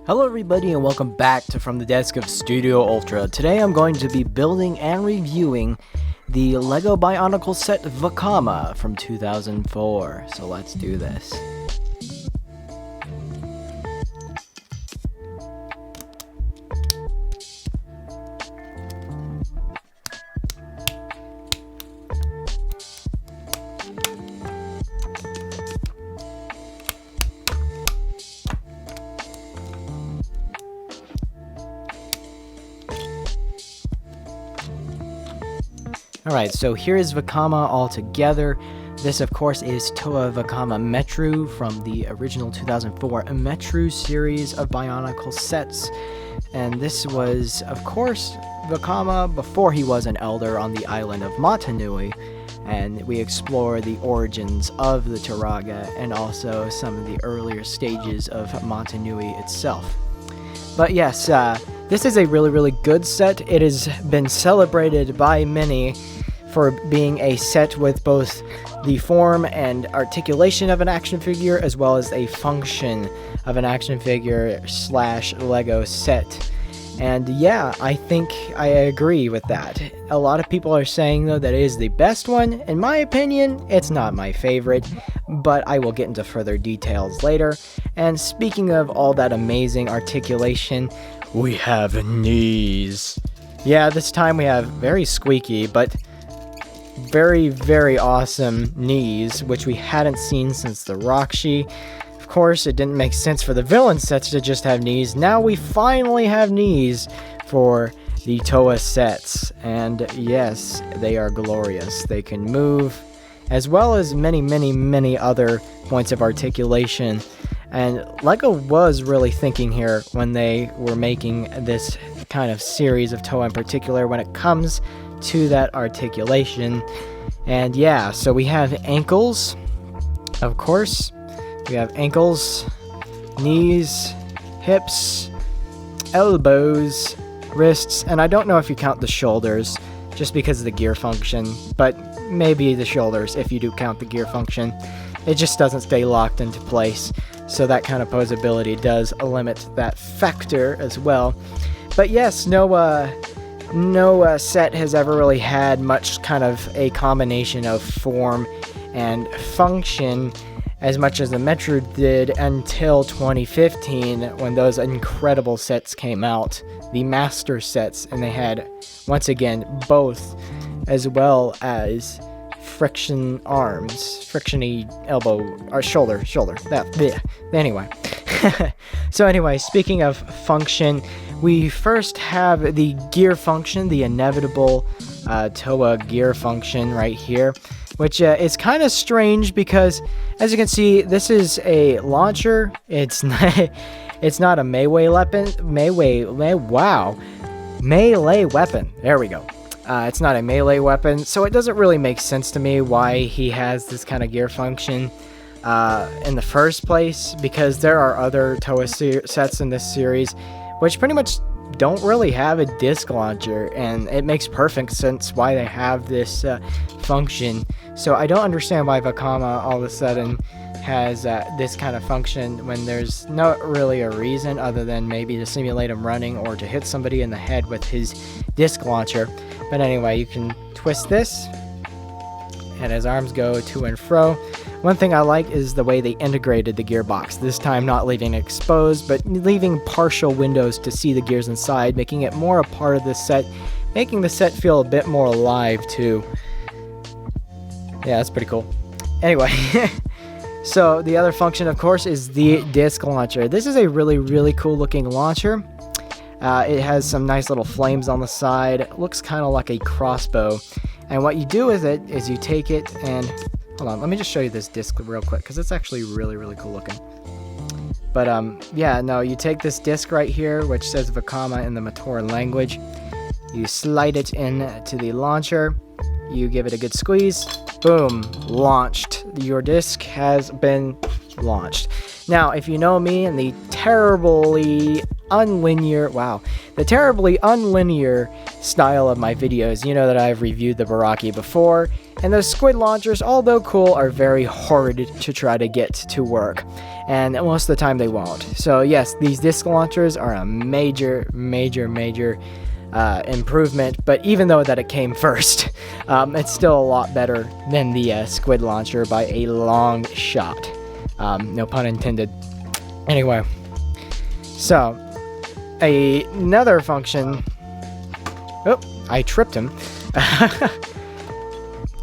Hello everybody and welcome back to From the Desk of Studio Ultra. Today I'm going to be building and reviewing the LEGO Bionicle set Vakama from 2004. So let's do this. Alright, so here is Vakama all together. This, of course, is Toa Vakama Metru from the original 2004 Metru series of Bionicle sets. And this was, of course, Vakama before he was an elder on the island of Matanui. And we explore the origins of the Turaga and also some of the earlier stages of Matanui itself. But yes, this is a really good set. It has been celebrated by many for being a set with both the form and articulation of an action figure as well as a function of an action figure slash Lego set. And yeah, I think I agree with that. A lot of people are saying though that it is the best one. In my opinion, it's not my favorite, but I will get into further details later. And speaking of all that amazing articulation, we have knees. Yeah, this time we have very squeaky, but very awesome knees, which we hadn't seen since the Rockshi. Of course, it didn't make sense for the villain sets to just have knees. Now we finally have knees for the Toa sets, and yes, they are glorious. They can move, as well as many other points of articulation. And LEGO was really thinking here when they were making this kind of series of Toa in particular when it comes to that articulation. And yeah, so we have ankles, of course. We have ankles, knees, hips, elbows, wrists, and I don't know if you count the shoulders just because of the gear function, but maybe the shoulders if you do count the gear function. It just doesn't stay locked into place, so that kind of posability does limit that factor as well. But yes, no set has ever really had much kind of a combination of form and function as much as the Metru did until 2015 when those incredible sets came out, the master sets, and they had, once again, both, as well as friction arms, frictiony elbow, or shoulder, that, bleh. Anyway. So anyway, speaking of function, we first have the gear function, the inevitable Toa gear function right here, which is kind of strange because, as you can see, this is a launcher. It's not a melee weapon. Melee weapon. There we go. It's not a melee weapon, so it doesn't really make sense to me why he has this kind of gear function in the first place, because there are other Toa sets in this series which pretty much don't really have a disc launcher, and it makes perfect sense why they have this function. So I don't understand why Vakama all of a sudden has this kind of function when there's not really a reason other than maybe to simulate him running or to hit somebody in the head with his disc launcher. But anyway, you can twist this and his arms go to and fro. One thing I like is the way they integrated the gearbox, this time not leaving it exposed, but leaving partial windows to see the gears inside, making it more a part of the set, making the set feel a bit more alive too. Yeah, that's pretty cool. Anyway, so the other function, of course, is the disc launcher. This is a really cool looking launcher. It has some nice little flames on the side. It looks kind of like a crossbow. And what you do with it is you take it and... Hold on, let me just show you this disc real quick, because it's actually really cool looking. But yeah, no, you take this disc right here, which says Vakama in the Matoran language. You slide it into the launcher. You give it a good squeeze. Boom, launched. Your disc has been launched. Now, if you know me and the terribly unlinear style of my videos, you know that I've reviewed the Baraki before, And those squid launchers, although cool, are very hard to try to get to work. And most of the time they won't. So yes, these disc launchers are a major improvement, but even though that it came first, it's still a lot better than the squid launcher by a long shot. No pun intended. Anyway, so another function. Oh, I tripped him.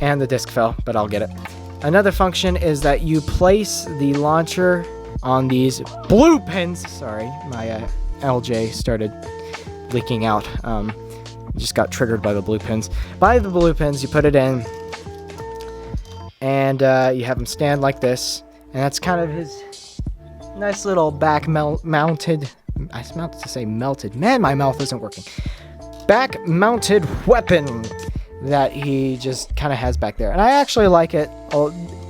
And the disc fell, but I'll get it. Another function is that you place the launcher on these blue pins. Sorry, my LJ started leaking out. Just got triggered by the blue pins. By the blue pins, you put it in, and you have him stand like this, and that's kind of his nice little back mounted. I meant to say melted. Man, my mouth isn't working. Back mounted weapon that he just kind of has back there, and I actually like it.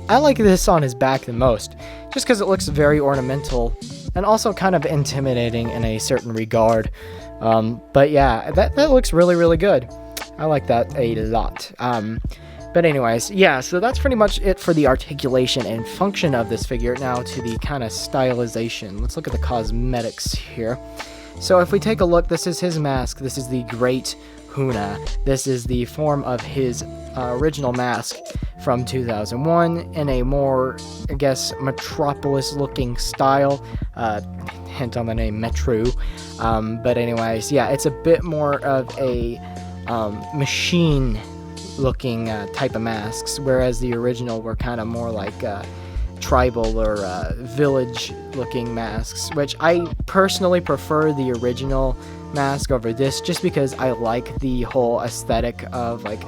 I like this on his back the most, just because it looks very ornamental and also kind of intimidating in a certain regard. But yeah, that looks really good. I like that a lot. But anyways, yeah, so that's pretty much it for the articulation and function of this figure. Now to the kind of stylization. Let's look at the cosmetics here. So if we take a look, this is his mask. This is the Great Huna. This is the form of his original mask from 2001 in a more, I guess, metropolis-looking style. Hint on the name Metro. But anyways, yeah, it's a bit more of a machine-looking type of masks, whereas the original were kind of more like tribal or village-looking masks, which I personally prefer the original mask over this, just because I like the whole aesthetic of like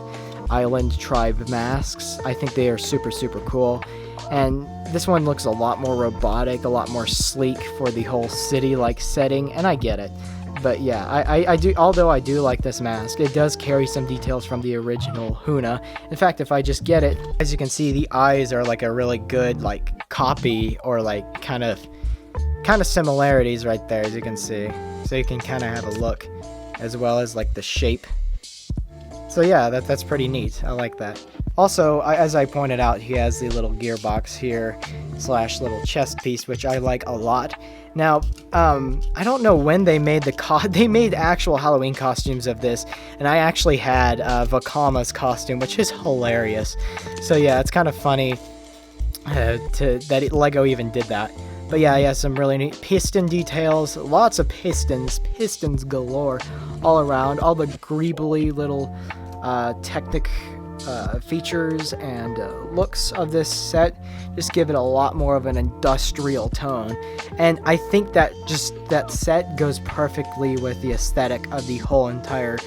island tribe masks. I think they are super cool, and this one looks a lot more robotic, a lot more sleek for the whole city-like setting, and I get it. But yeah, I do, although I do like this mask, it does carry some details from the original Huna. In fact, if I just get it, as you can see, the eyes are like a really good like copy, or like kind of similarities right there, as you can see. So you can kind of have a look, as well as like the shape. So yeah, that's pretty neat. I like that. Also, as I pointed out, he has the little gearbox here, / little chest piece, which I like a lot. Now, I don't know when they made they made actual Halloween costumes of this, and I actually had Vakama's costume, which is hilarious. So yeah, it's kind of funny that Lego even did that. But yeah, some really neat piston details, lots of pistons galore all around, all the greebly little technic features and looks of this set just give it a lot more of an industrial tone, and I think that that set goes perfectly with the aesthetic of the whole entire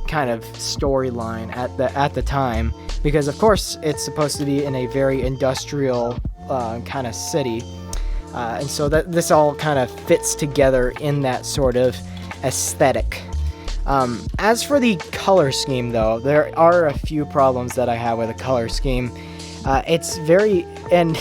kind of storyline at the time, because of course it's supposed to be in a very industrial kind of city, and so that this all kind of fits together in that sort of aesthetic. As for the color scheme, though, there are a few problems that I have with the color scheme. It's very, and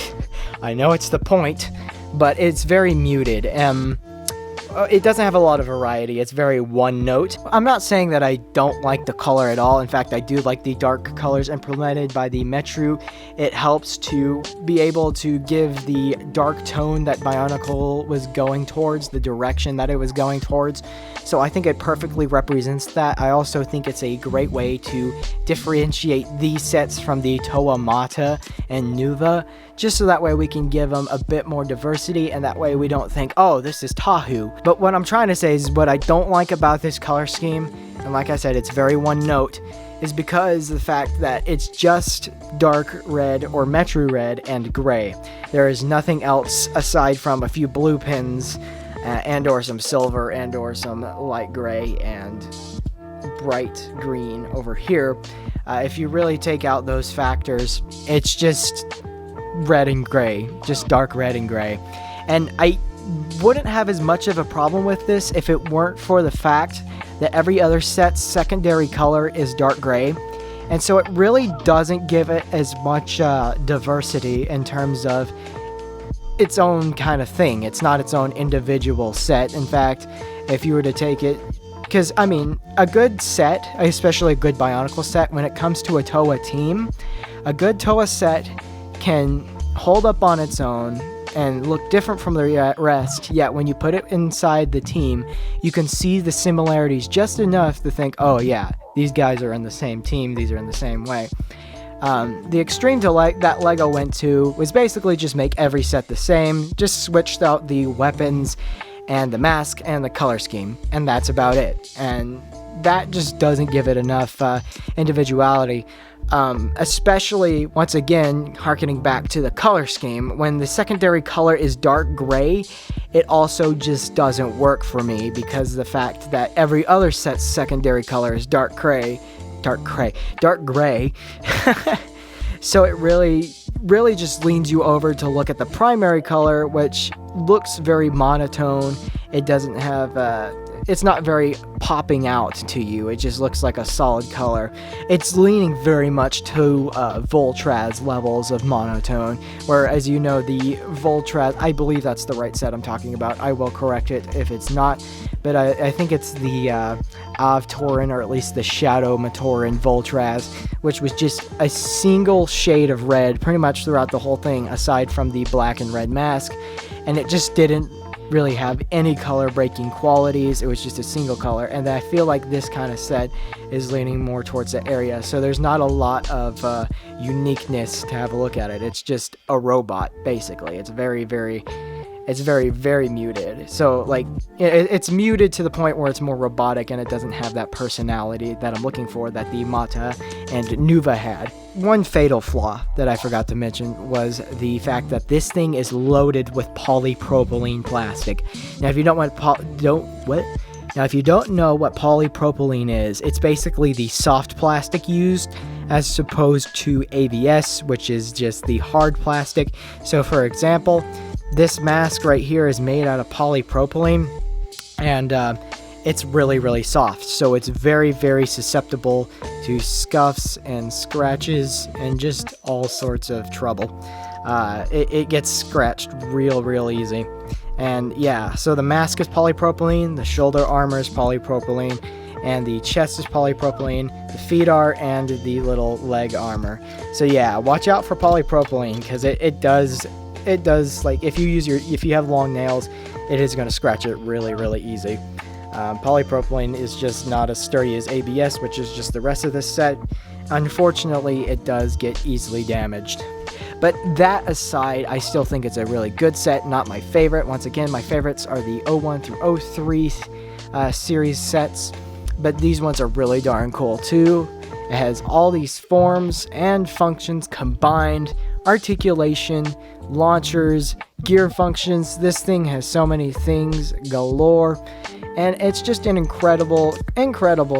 I know it's the point, but it's very muted. It doesn't have a lot of variety. It's very one note. I'm not saying that I don't like the color at all. In fact, I do like the dark colors implemented by the Metro. It helps to be able to give the dark tone that Bionicle was going towards, the direction that it was going towards. So I think it perfectly represents that. I also think it's a great way to differentiate these sets from the Toa Mata and Nuva, just so that way we can give them a bit more diversity, and that way we don't think, oh, this is Tahu. But what I'm trying to say is what I don't like about this color scheme, and like I said, it's very one note, is because the fact that it's just dark red or Metro red and gray. There is nothing else aside from a few blue pins and or some silver and or some light gray and bright green over here. If you really take out those factors, it's just red and gray, just dark red and gray. And I wouldn't have as much of a problem with this if it weren't for the fact that every other set's secondary color is dark gray, and so it really doesn't give it as much diversity in terms of its own kind of thing. It's not its own individual set. In fact, if you were to take it because, I mean, a good set, especially a good Bionicle set, when it comes to a Toa team, a good Toa set can hold up on its own and look different from the rest, yet when you put it inside the team, you can see the similarities just enough to think, oh yeah, these guys are in the same team, these are in the same way. The extreme that LEGO went to was basically just make every set the same, just switched out the weapons and the mask and the color scheme, and that's about it. And that just doesn't give it enough individuality, especially, once again, harkening back to the color scheme. When the secondary color is dark gray, it also just doesn't work for me, because of the fact that every other set's secondary color is dark gray. So it really just leans you over to look at the primary color, which looks very monotone. It doesn't have it's not very popping out to you. It just looks like a solid color. It's leaning very much to Voltraz levels of monotone, where, as you know, the Voltraz, I believe that's the right set I'm talking about. I will correct it if it's not, but I think it's the Avtorin, or at least the Shadow Matoran Voltraz, which was just a single shade of red pretty much throughout the whole thing, aside from the black and red mask, and it just didn't really have any color breaking qualities. It was just a single color, and I feel like this kind of set is leaning more towards that area, so there's not a lot of uniqueness to have a look at it. It's just a robot, basically. It's very muted. So like it's muted to the point where it's more robotic, and it doesn't have that personality that I'm looking for that the Mata and Nuva had. One fatal flaw that I forgot to mention was the fact that this thing is loaded with polypropylene plastic. Now, if you don't know what polypropylene is, it's basically the soft plastic used as opposed to ABS, which is just the hard plastic. So for example, this mask right here is made out of polypropylene, and it's really soft, so it's very susceptible to scuffs and scratches and just all sorts of trouble. It gets scratched real easy. And yeah, so the mask is polypropylene, the shoulder armor is polypropylene, and the chest is polypropylene, the feet are, and the little leg armor. So yeah, watch out for polypropylene, because it does, like, if you have long nails, it is going to scratch it really easy. Polypropylene is just not as sturdy as ABS, which is just the rest of this set. Unfortunately, it does get easily damaged. But that aside, I still think it's a really good set, not my favorite. Once again, my favorites are the 01 through 03 series sets, but these ones are really darn cool too. It has all these forms and functions combined, articulation, launchers, gear functions. This thing has so many things galore, and it's just an incredible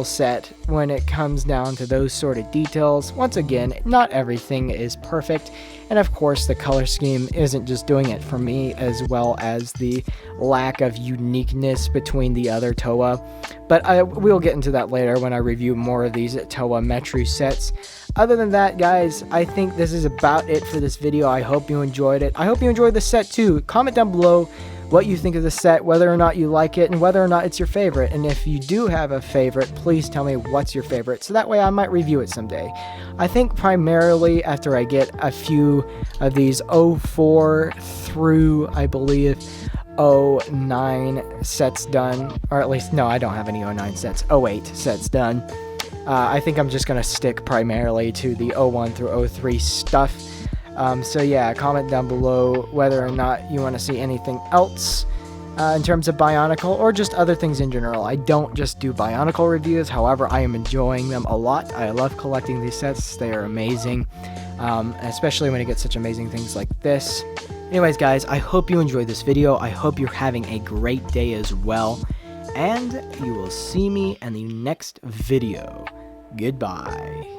set when it comes down to those sort of details. Once again, not everything is perfect, and of course the color scheme isn't just doing it for me, as well as the lack of uniqueness between the other Toa. But we'll get into that later when I review more of these Toa Metru sets. Other than that, guys, I think this is about it for this video. I hope you enjoyed it. I hope you enjoyed the set too. Comment down below what you think of the set, whether or not you like it, and whether or not it's your favorite. And if you do have a favorite, please tell me what's your favorite, so that way I might review it someday. I think primarily after I get a few of these 04 through, I believe, 09 sets done, or at least, no, I don't have any 09 sets, 08 sets done. I think I'm just going to stick primarily to the 01 through 03 stuff. So yeah, comment down below whether or not you want to see anything else in terms of Bionicle, or just other things in general. I don't just do Bionicle reviews, however, I am enjoying them a lot. I love collecting these sets, they are amazing, especially when you get such amazing things like this. Anyways, guys, I hope you enjoyed this video. I hope you're having a great day as well, and you will see me in the next video. Goodbye.